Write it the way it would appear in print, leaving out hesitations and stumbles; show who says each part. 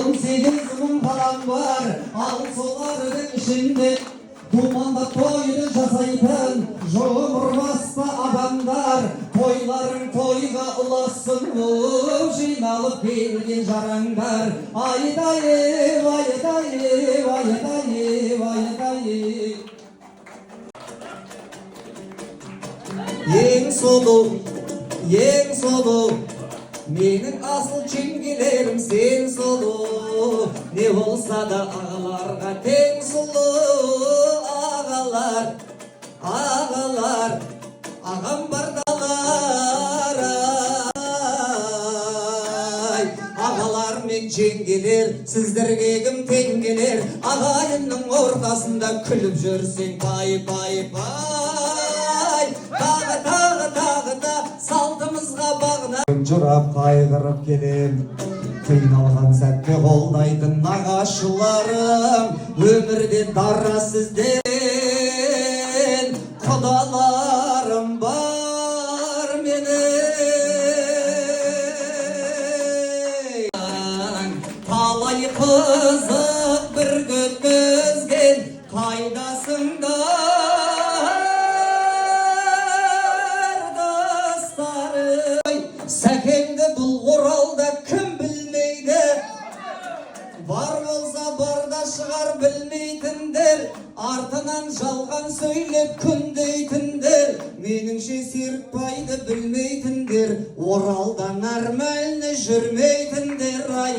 Speaker 1: 18 falan var, al soların içinde. Dumanda toyunu jasaytın, jomurmasta adamlar. Toyların toyga ulasın, jinalıp gelgen jaranglar. Aydayi, vaydayi, vaydayi, vaydayi. Ең сұлу, менің асыл жеңгелерім сен сұлу. Не болса да ағаларға тең сұлу. Ағалар, ағам бардалар. Ағалар мен жеңгелер, сіздерге кім тең келер? Ағайынның ортасында күліп жүрсең бай. Тағы да салтымызға бағына жұрап қайғырып келем. Қиналған сәтте қолдайтын нағашыларым, өмірде дара сізден құдаларым бар менің. Талай қызық бір өткізген қайдасыңдар? Сәкеңді бұл құралда кім білмейді? Бар болса барда шығар білмейтіндер, артынан жалған сөйлеп күндейтіндер. Меніңше Серікбайды білмейтіндер, Оралда нормальны жүрмейтіндер. Ай,